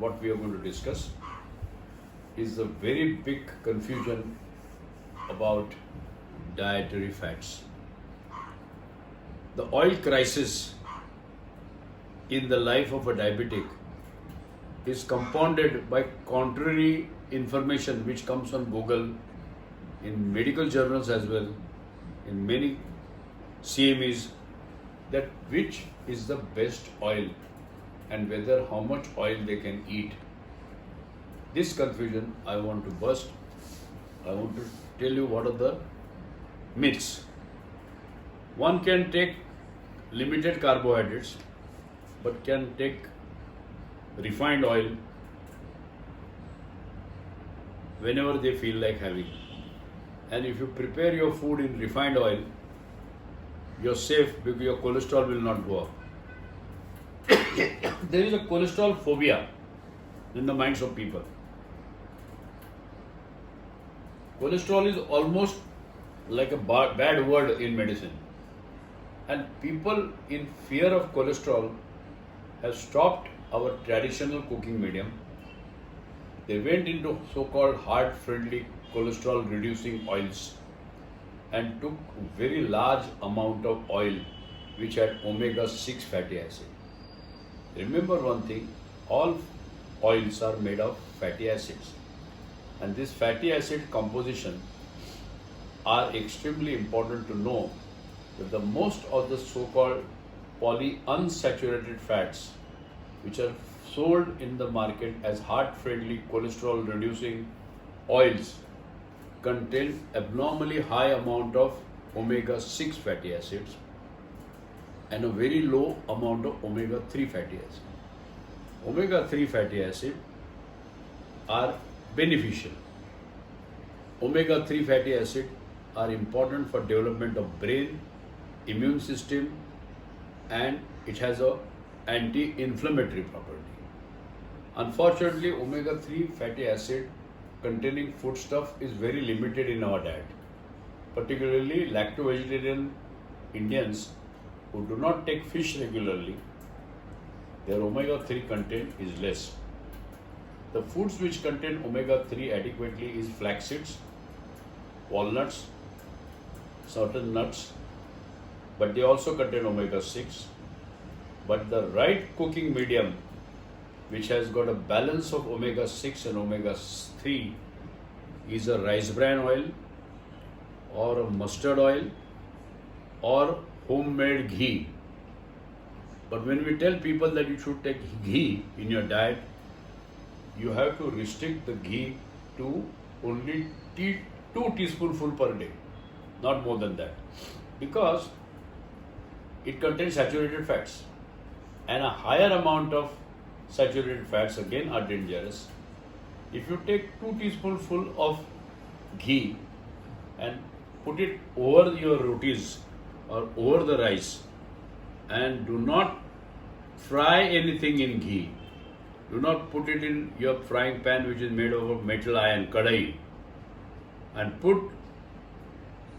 what we are going to discuss is the very big confusion about dietary fats. The oil crisis in the life of a diabetic is compounded by contrary information which comes on Google, in medical journals as well, in many CMEs, that which is the best oil and whether how much oil they can eat. This confusion I want to burst. I want to tell you what are the myths. One can take limited carbohydrates but can take refined oil whenever they feel like having. And if you prepare your food in refined oil, you're safe because your cholesterol will not go up. There is a cholesterol phobia in the minds of people. Cholesterol is almost like a bad word in medicine. And people in fear of cholesterol have stopped our traditional cooking medium. They went into so-called heart-friendly cholesterol-reducing oils and took very large amount of oil which had omega-6 fatty acid. Remember one thing, all oils are made of fatty acids, and this fatty acid composition are extremely important to know that the most of the so-called polyunsaturated fats which are sold in the market as heart-friendly cholesterol-reducing oils contain abnormally high amount of omega-6 fatty acids and a very low amount of omega-3 fatty acid. Omega-3 fatty acid are beneficial. Omega-3 fatty acid are important for development of brain, immune system, and it has a anti-inflammatory property. Unfortunately, omega-3 fatty acid containing foodstuff is very limited in our diet, particularly lacto-vegetarian Indians who do not take fish regularly. Their omega-3 content is less. The foods which contain omega-3 adequately is flax seeds, walnuts, certain nuts, but they also contain omega-6. But the right cooking medium which has got a balance of omega-6 and omega-3 is a rice bran oil or a mustard oil or homemade ghee. But when we tell people that you should take ghee in your diet, you have to restrict the ghee to only 2 teaspoonfuls per day, not more than that, because it contains saturated fats, and a higher amount of saturated fats again are dangerous. If you take 2 teaspoonfuls of ghee and put it over your rotis or over the rice, and do not fry anything in ghee, do not put it in your frying pan which is made of metal iron, kadai, and put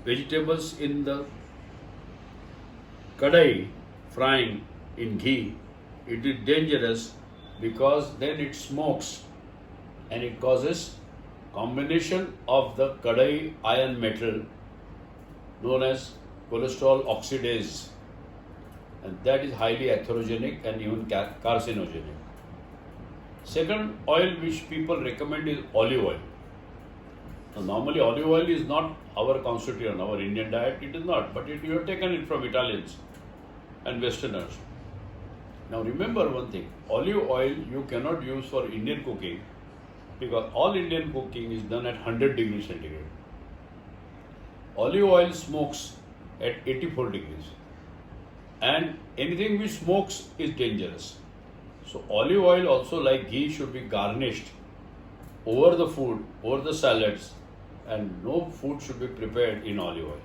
vegetables in the kadai frying in ghee, it is dangerous because then it smokes and it causes combination of the kadai iron metal known as cholesterol oxidase, and that is highly atherogenic and even carcinogenic. Second oil which people recommend is olive oil. Now, normally olive oil is not our constituent, our Indian diet, it is not, but you have taken it from Italians and Westerners. Now remember one thing, olive oil you cannot use for Indian cooking because all Indian cooking is done at 100 degrees centigrade. Olive oil smokes at 84 degrees, and anything which smokes is dangerous. So olive oil also, like ghee, should be garnished over the food, over the salads, and no food should be prepared in olive oil.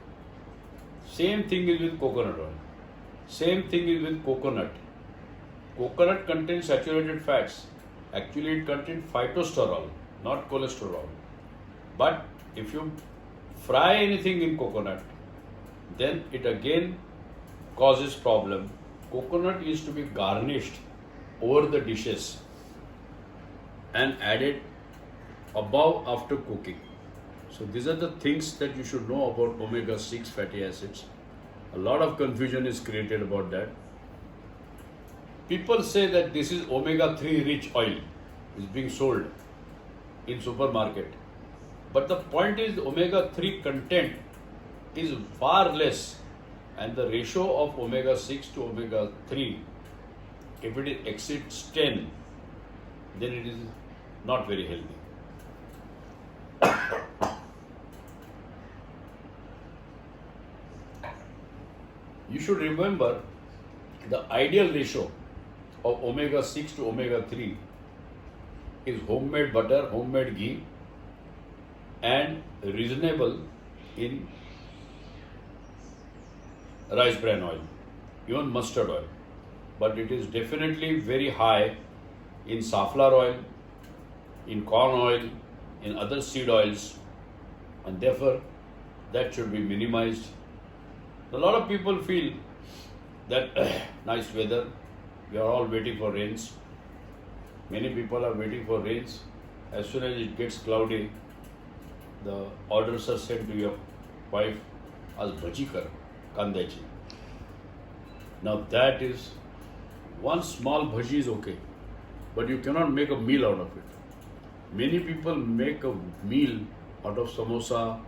Same thing is with coconut oil. Same thing is with coconut. Coconut contains saturated fats. Actually, it contains phytosterol, not cholesterol. But if you fry anything in coconut, then it again causes problem. Coconut is to be garnished over the dishes and added above after cooking. So these are the things that you should know about omega-6 fatty acids. A lot of confusion is created about that. People say that this is omega-3 rich oil is being sold in supermarket. But the point is omega-3 content is far less, and the ratio of omega-6 to omega-3, if it exceeds 10, then it is not very healthy. You should remember the ideal ratio of omega-6 to omega-3 is homemade butter, homemade ghee, and reasonable in rice bran oil, even mustard oil. But it is definitely very high in safflower oil, in corn oil, in other seed oils, and therefore that should be minimized. A lot of people feel that nice weather, we are all waiting for rains. Many people are waiting for rains. As soon as it gets cloudy, the orders are sent to your wife as bhaji kar, kandachi. Now that is, one small bhaji is okay, but you cannot make a meal out of it. Many people make a meal out of samosa,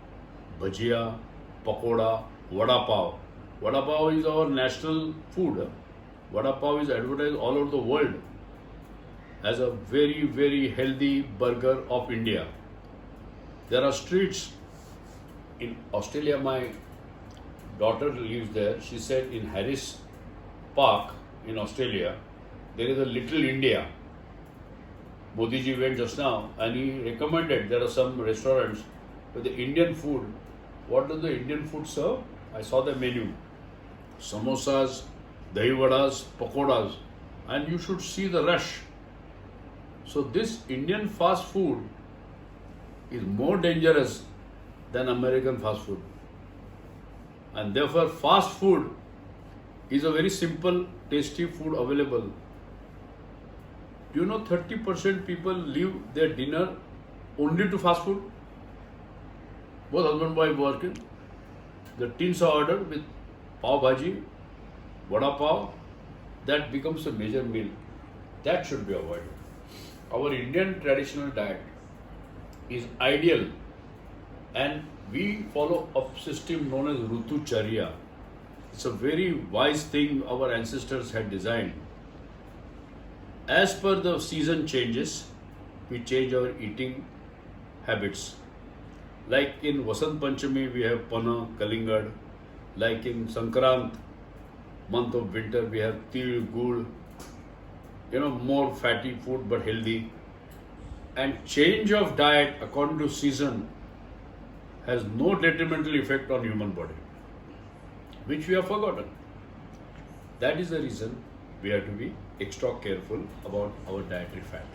bhajia, pakoda, vada pav. Vada pav is our national food. Vada pav is advertised all over the world as a very, very healthy burger of India. There are streets in Australia. My daughter lives there. She said in Harris Park in Australia, there is a little India. Modi ji went just now and he recommended there are some restaurants with the Indian food. What does the Indian food serve? I saw the menu. Samosas, dahi vadas, pakodas, and you should see the rush. So this Indian fast food is more dangerous than American fast food. And therefore fast food is a very simple, tasty food available. Do you know 30% people leave their dinner only to fast food? Both husband and wife working. The tins are ordered with pav bhaji, vada pav. That becomes a major meal. That should be avoided. Our Indian traditional diet is ideal, and we follow a system known as Rutu Charya. It's a very wise thing our ancestors had designed. As per the season changes, we change our eating habits. Like in Vasant Panchami, we have Pana, Kalingad. Like in Sankrant, month of winter, we have Til, Gul. More fatty food but healthy. And change of diet according to season has no detrimental effect on human body, which we have forgotten. That is the reason we have to be extra careful about our dietary fat.